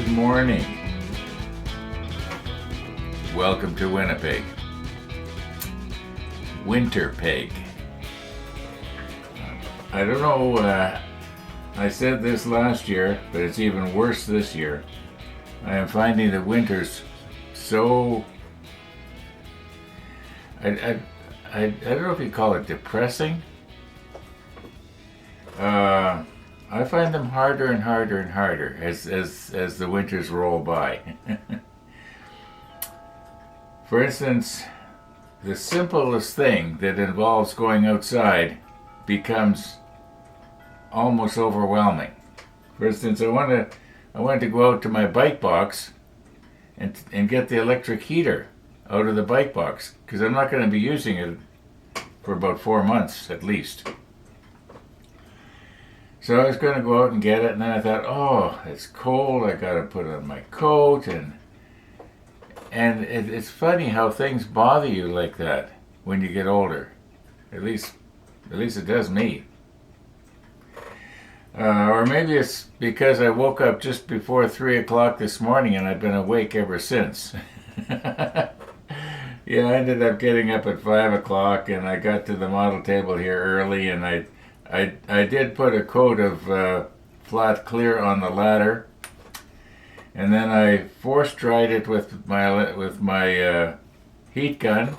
Good morning. Welcome to Winnipeg. Winter peg. I don't know, I said this last year, but it's even worse this year. I am finding that winter's so... I don't know if you call it depressing. I find them harder and harder and harder as the winters roll by. For instance, the simplest thing that involves going outside becomes almost overwhelming. For instance, I want to go out to my bike box and get the electric heater out of the bike box, because I'm not going to be using it for about 4 months at least. So I was going to go out and get it, and then I thought, oh, it's cold, I got to put on my coat, and it's funny how things bother you like that when you get older. At least it does me. Or maybe it's because I woke up just before 3 o'clock this morning and I've been awake ever since. Yeah, I ended up getting up at 5 o'clock and I got to the model table here early, and I did put a coat of flat clear on the ladder, and then I force dried it with my heat gun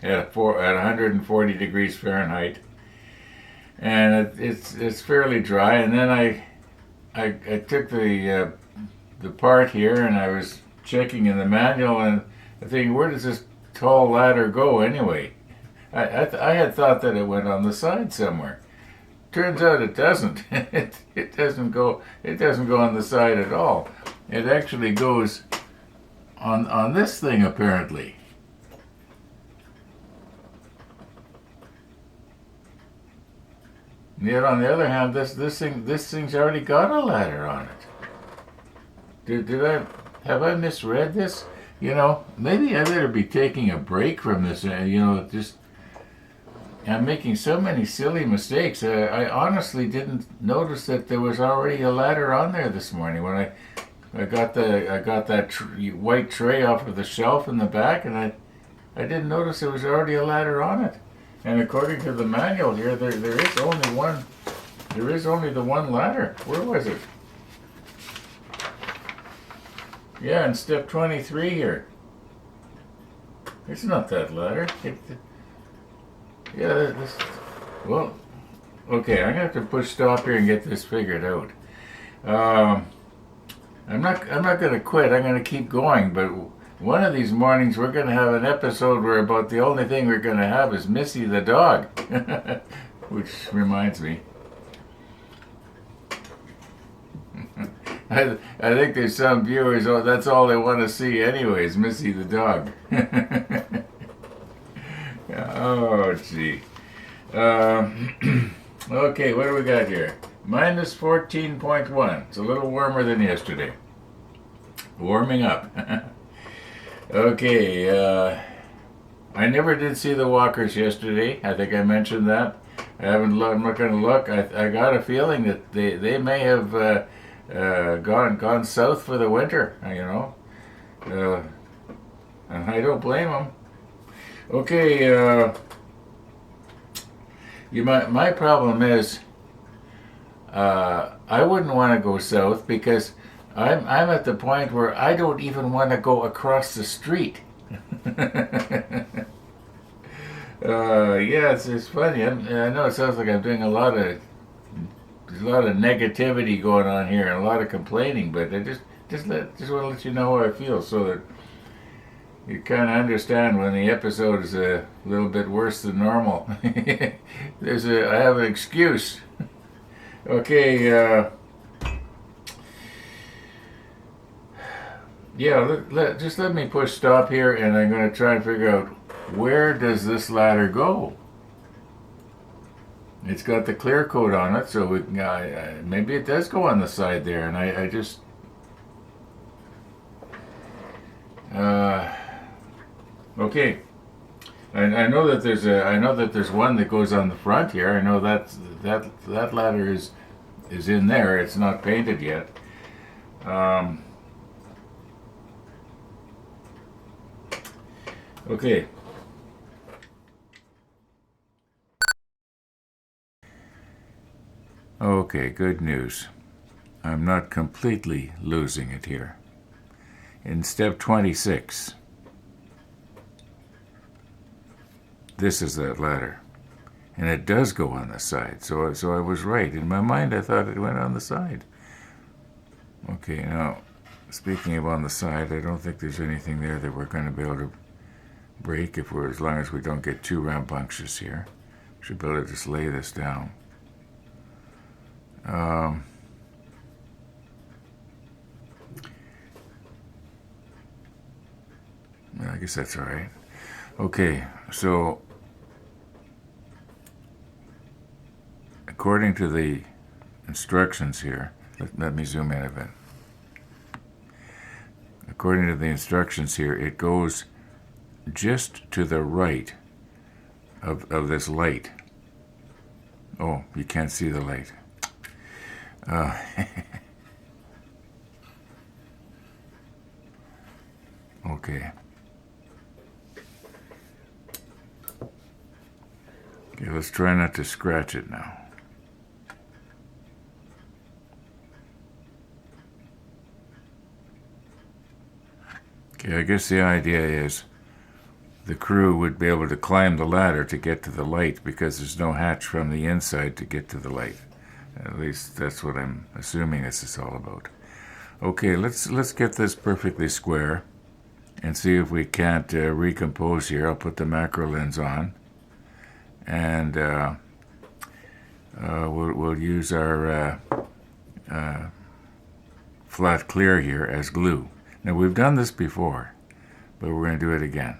at 140 degrees Fahrenheit, and it's fairly dry. And then I took the part here and I was checking in the manual, and I think, where does this tall ladder go anyway? I had thought that it went on the side somewhere. Turns out it doesn't. It doesn't go on the side at all. It actually goes on this thing, apparently. And yet on the other hand, this thing's already got a ladder on it. Have I misread this? Maybe I better be taking a break from this. I'm making so many silly mistakes. I honestly didn't notice that there was already a ladder on there this morning when I got that white tray off of the shelf in the back, and I didn't notice there was already a ladder on it. And according to the manual here, there is only one. There is only the one ladder. Where was it? Yeah, in step 23 here. It's not that ladder. Well, okay, I'm gonna have to push stop here and get this figured out. I'm not gonna quit. I'm gonna keep going. But one of these mornings we're gonna have an episode where about the only thing we're gonna have is Missy the dog, which reminds me. I think there's some viewers, that's all they want to see anyways, Missy the dog. Oh, gee. Okay, what do we got here? Minus 14.1. It's a little warmer than yesterday. Warming up. Okay, I never did see the walkers yesterday. I think I mentioned that. I'm not going to look. I got a feeling that they may have gone south for the winter, and I don't blame them. Okay, my problem is I wouldn't want to go south because I'm at the point where I don't even want to go across the street. Yeah, it's funny. I know it sounds like I'm doing there's a lot of negativity going on here and a lot of complaining, but I just want to let you know how I feel so that you kind of understand when the episode is a little bit worse than normal. I have an excuse. Okay, yeah, just let me push stop here, and I'm going to try and figure out, where does this ladder go? It's got the clear coat on it, so maybe it does go on the side there, and I just... Okay, I know that there's one that goes on the front here. I know that ladder is in there. It's not painted yet. Okay. Okay, good news. I'm not completely losing it here. In step 26, this is that ladder. And it does go on the side, so I was right. In my mind, I thought it went on the side. Okay, now, speaking of on the side, I don't think there's anything there that we're going to be able to break as long as we don't get too rambunctious here. Should be able to just lay this down. I guess that's all right. Okay, so according to the instructions here, let me zoom in a bit. According to the instructions here, it goes just to the right of this light. Oh, you can't see the light. Okay. Okay, let's try not to scratch it now. Okay, I guess the idea is the crew would be able to climb the ladder to get to the light because there's no hatch from the inside to get to the light. At least that's what I'm assuming this is all about. Okay, let's get this perfectly square and see if we can't recompose here. I'll put the macro lens on, and we'll use our flat clear here as glue. Now, we've done this before, but we're going to do it again.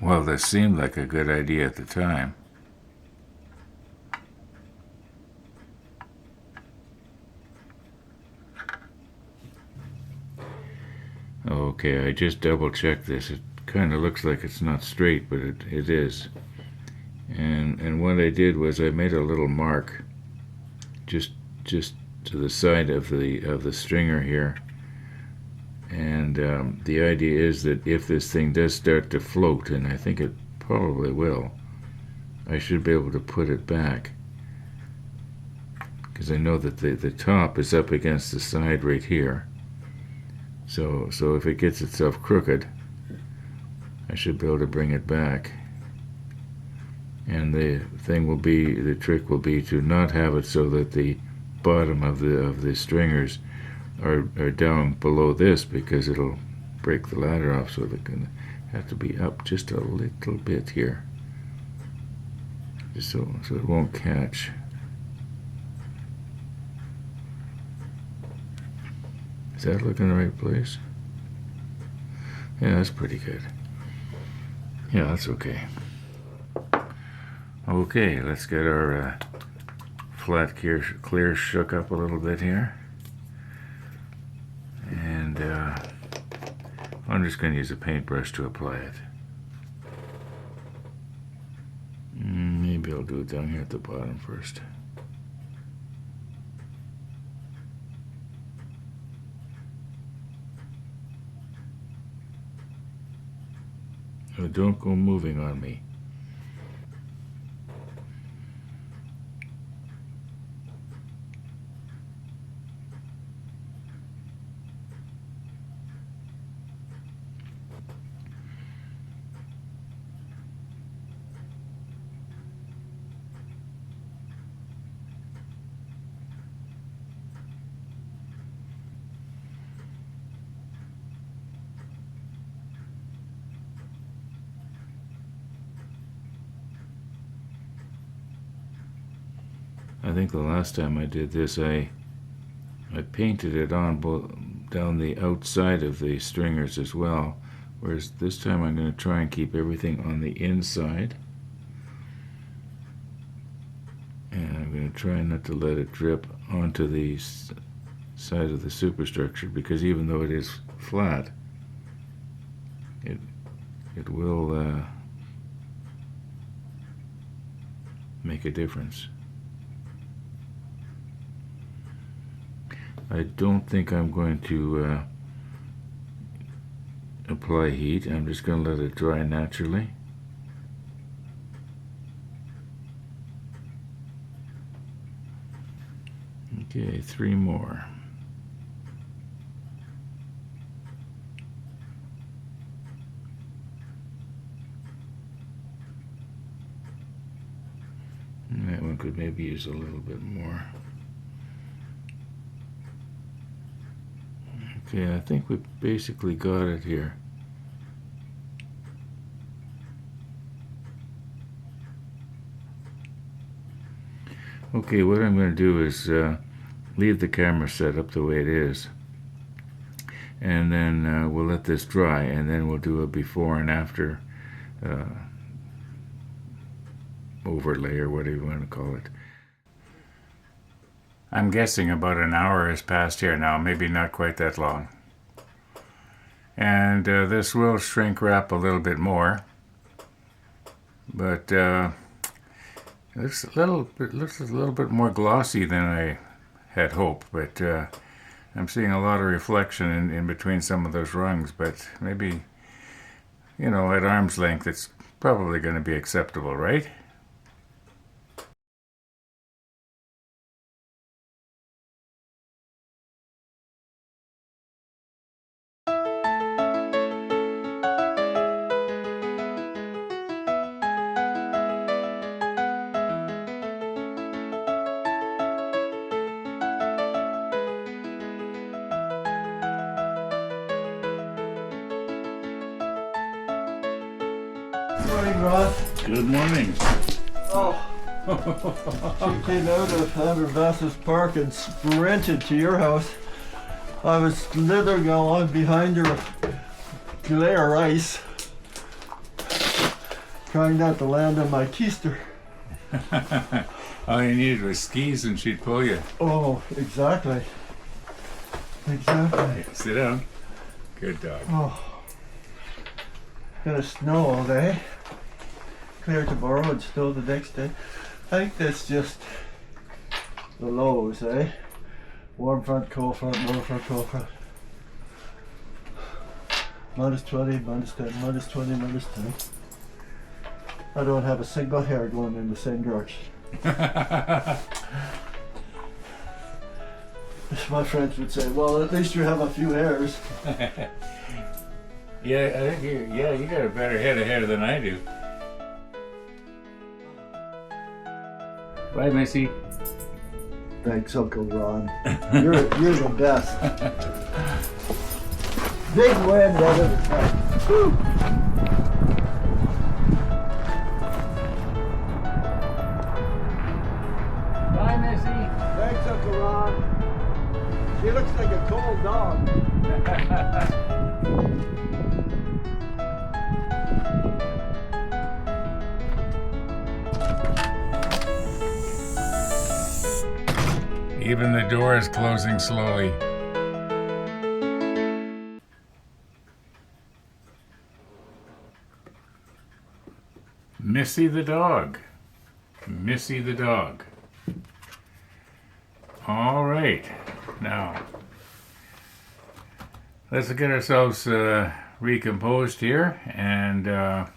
Well, this seemed like a good idea at the time. Okay, I just double-checked this. It kind of looks like it's not straight, but it is. And what I did was I made a little mark just to the side of the stringer here. And the idea is that if this thing does start to float, and I think it probably will, I should be able to put it back. Because I know that the top is up against the side right here. So if it gets itself crooked, I should be able to bring it back. And the trick will be to not have it so that the bottom of the stringers are down below this, because it'll break the ladder off. So they're going to have to be up just a little bit here, just so it won't catch. Is that looking in the right place? Yeah, that's pretty good. Yeah, that's okay. Okay, let's get our flat clear shook up a little bit here. And I'm just going to use a paintbrush to apply it. Maybe I'll do it down here at the bottom first. Oh, don't go moving on me. I think the last time I did this, I painted it on down the outside of the stringers as well, whereas this time I'm going to try and keep everything on the inside, and I'm going to try not to let it drip onto the side of the superstructure, because even though it is flat, it will make a difference. I don't think I'm going to apply heat. I'm just going to let it dry naturally. Okay, 3 more. And that one could maybe use a little bit more. Okay, I think we basically got it here. Okay, what I'm going to do is leave the camera set up the way it is, and then we'll let this dry, and then we'll do a before and after overlay, or whatever you want to call it. I'm guessing about an hour has passed here now, maybe not quite that long. And this will shrink wrap a little bit more, but it looks a little bit more glossy than I had hoped. But I'm seeing a lot of reflection in between some of those rungs. But maybe, you know, at arm's length, it's probably going to be acceptable, right? Morning, Ron. Good morning. Oh, she came out of Hammer Vass's Park and sprinted to your house. I was slithering along behind her glare ice, trying not to land on my keister. All you needed was skis and she'd pull you. Oh, exactly. Exactly. Sit down. Good dog. Oh, gonna snow all day. Clear tomorrow and snow the next day. I think that's just the lows, eh? Warm front, cold front, warm front, cold front. Minus 20, minus 10, minus 20, minus 10. I don't have a single hair going in the same direction. My friends would say, well, at least you have a few hairs. Yeah, I think you got a better head of hair than I do. Bye, Missy. Thanks, Uncle Ron. You're the best. Big wind out of the front. Woo! Bye, Missy. Thanks, Uncle Ron. She looks like a cold dog. Even the door is closing slowly. Missy the dog. Missy the dog. All right. Now, let's get ourselves recomposed here. And yeah,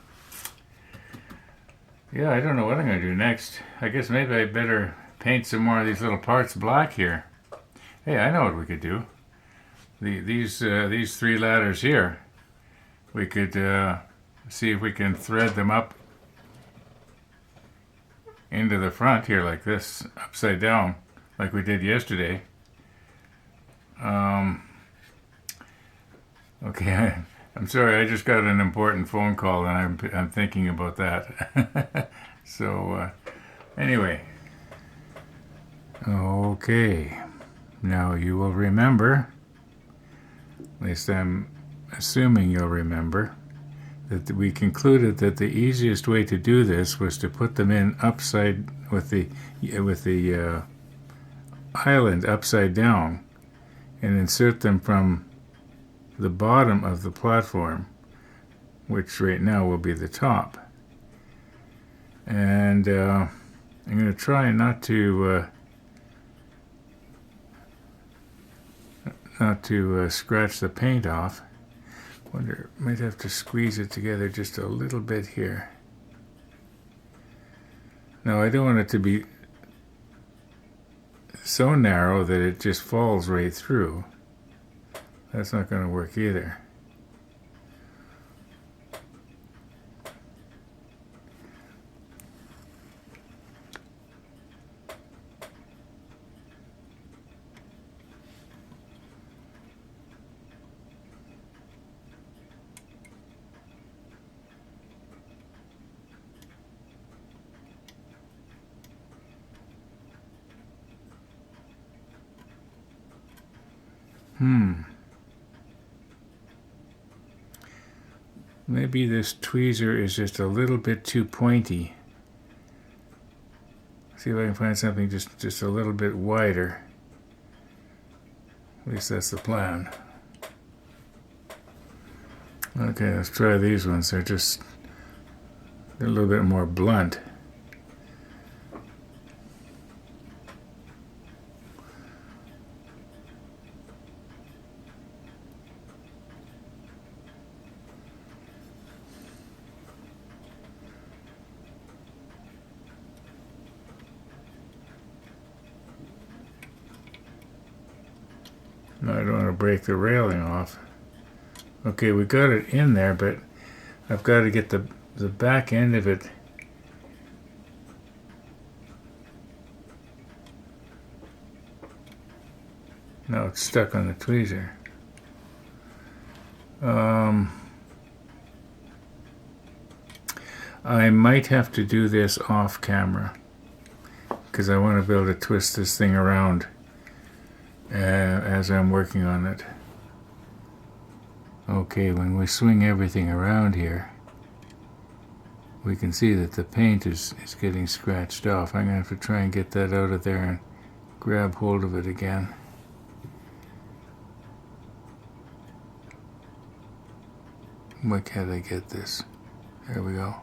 I don't know what I'm going to do next. I guess maybe I better paint some more of these little parts black here. Hey, I know what we could do. These 3 ladders here, we could see if we can thread them up into the front here like this, upside down, like we did yesterday. Okay, I'm sorry, I just got an important phone call and I'm thinking about that. So anyway. Okay, now you will remember, at least I'm assuming you'll remember, that we concluded that the easiest way to do this was to put them in upside with the island upside down, and insert them from the bottom of the platform, which right now will be the top. And I'm going to try not to scratch the paint off. Wonder, might have to squeeze it together just a little bit here. No, I don't want it to be so narrow that it just falls right through. That's not going to work either. Maybe this tweezer is just a little bit too pointy. See if I can find something just a little bit wider. At least that's the plan. Okay, let's try these ones. They're a little bit more blunt. No, I don't want to break the railing off. Okay, we got it in there, but I've got to get the back end of it. No, it's stuck on the tweezer. I might have to do this off camera because I want to be able to twist this thing around as I'm working on it. Okay, when we swing everything around here, we can see that the paint is getting scratched off. I'm going to have to try and get that out of there and grab hold of it again. Why can't I get this? There we go.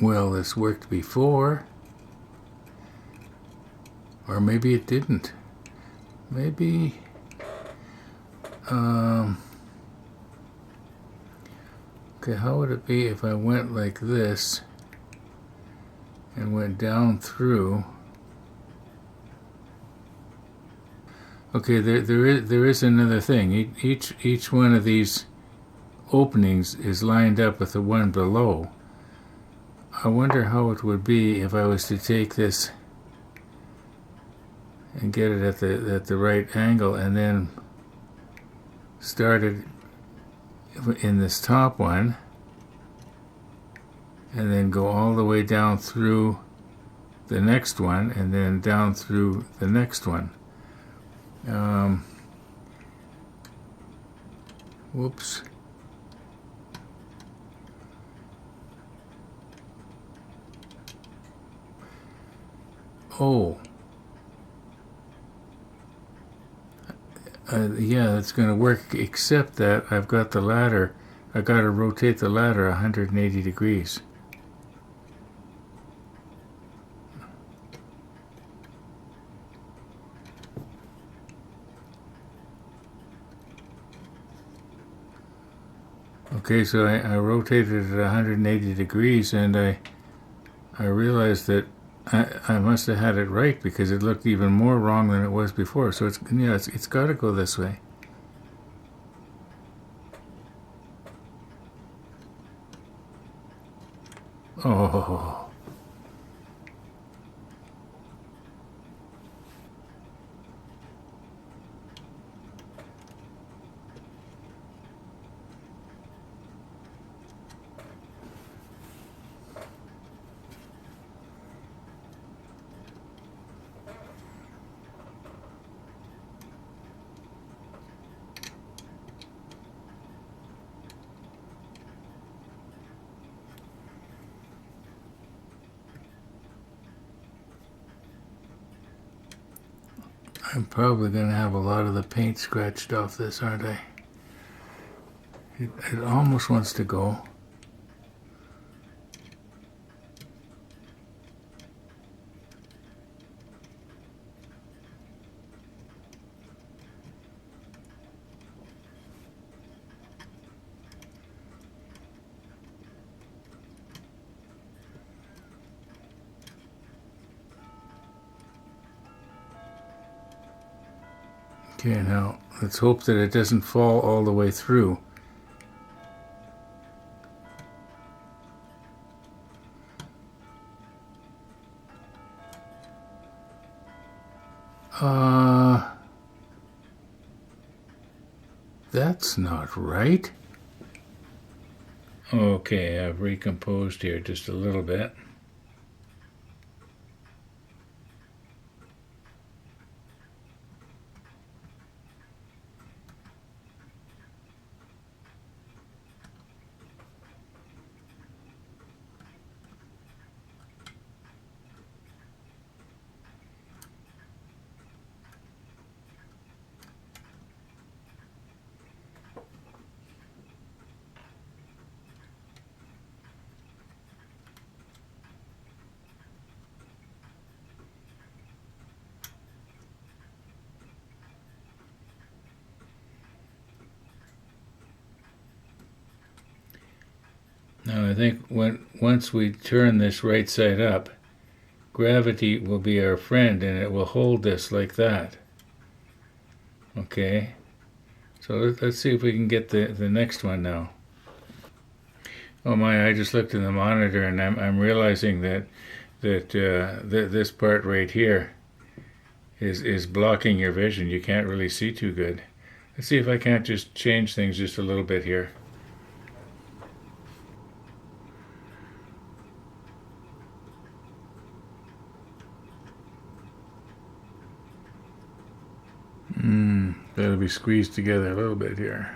Well, this worked before. Or maybe it didn't. Maybe... okay, how would it be if I went like this and went down through? Okay, there is another thing. Each one of these openings is lined up with the one below. I wonder how it would be if I was to take this and get it at the right angle and then start it in this top one and then go all the way down through the next one and then down through the next one. Whoops. Oh. Yeah, that's going to work, except that I've got the ladder. I've got to rotate the ladder 180 degrees. Okay, so I rotated it 180 degrees, and I realized that I must have had it right because it looked even more wrong than it was before. So it's got to go this way. Oh. I'm probably going to have a lot of the paint scratched off this, aren't I? It almost wants to go. Okay, now let's hope that it doesn't fall all the way through. That's not right. Okay, I've recomposed here just a little bit. Now I think once we turn this right side up, gravity will be our friend and it will hold this like that. Okay, so let's see if we can get the next one now. Oh my, I just looked in the monitor and I'm realizing that this part right here is blocking your vision. You can't really see too good. Let's see if I can't just change things just a little bit here. That'll be squeezed together a little bit here.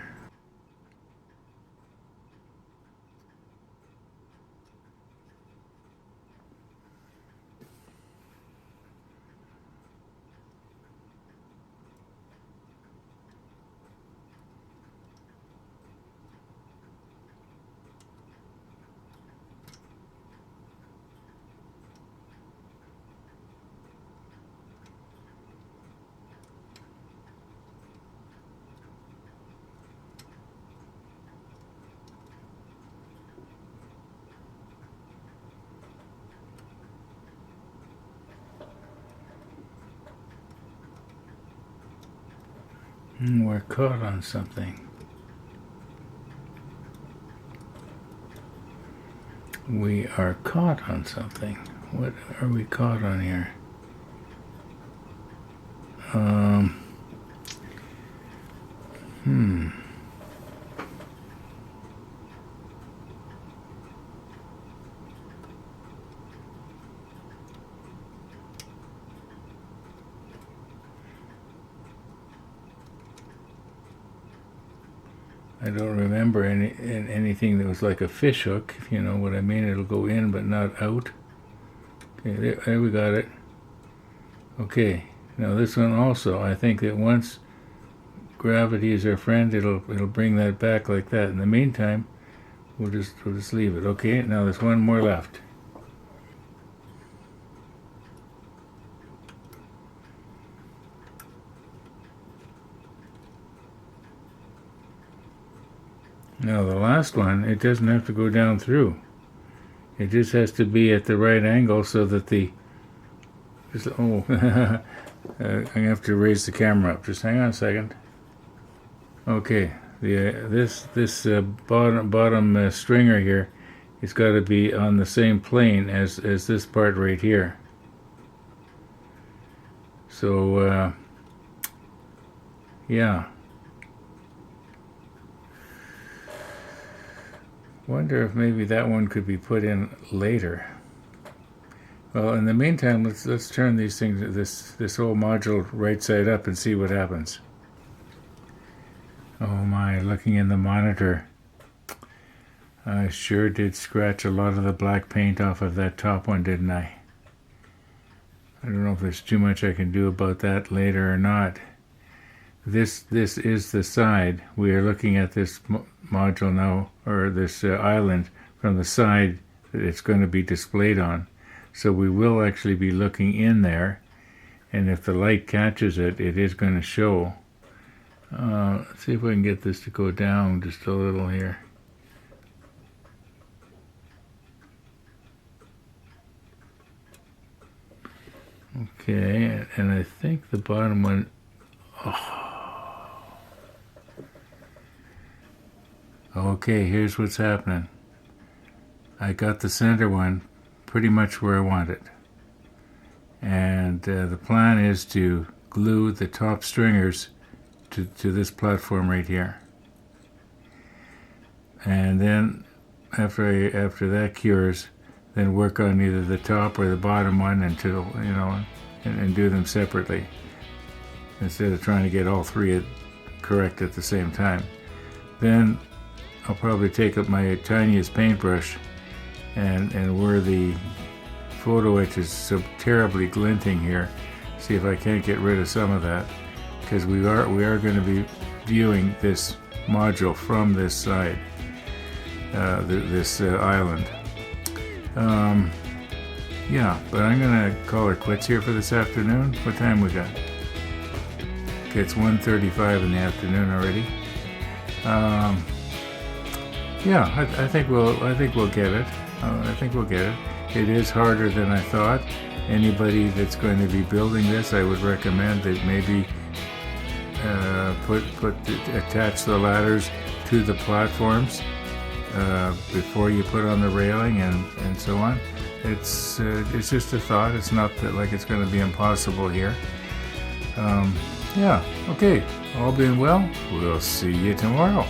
We're caught on something. We are caught on something. What are we caught on here? I don't remember anything that was like a fish hook, if you know what I mean. It'll go in but not out. Okay, there we got it. Okay, now this one also, I think that once gravity is our friend, it'll bring that back like that. In the meantime, we'll just leave it. Okay, now there's one more left. Now the last one, it doesn't have to go down through. It just has to be at the right angle so that the... I'm going to have to raise the camera up. Just hang on a second. Okay, this bottom stringer here, it's got to be on the same plane as this part right here. So, yeah. Wonder if maybe that one could be put in later. Well, in the meantime, let's turn these things, this whole module right side up and see what happens. Oh my, looking in the monitor, I sure did scratch a lot of the black paint off of that top one, didn't I? I don't know if there's too much I can do about that later or not. This is the side. We are looking at this module now, or this island, from the side that it's going to be displayed on. So we will actually be looking in there, and if the light catches it, it is going to show. Let's see if we can get this to go down just a little here. Okay, and I think the bottom one, okay, here's what's happening. I got the center one pretty much where I want it. And the plan is to glue the top stringers to this platform right here. And then after that cures, then work on either the top or the bottom one until, you know, and do them separately, instead of trying to get all three correct at the same time. Then I'll probably take up my tiniest paintbrush and where the photo etch is so terribly glinting here, see if I can't get rid of some of that, because we are going to be viewing this module from this side, this island. Yeah, but I'm gonna call her quits here for this afternoon. What time we got? Okay, it's 1:35 in the afternoon already. Yeah, I think we'll get it. I think we'll get it. It is harder than I thought. Anybody that's going to be building this, I would recommend that maybe attach the ladders to the platforms before you put on the railing and so on. It's just a thought. It's not that like it's going to be impossible here. Yeah, okay. All being well, we'll see you tomorrow.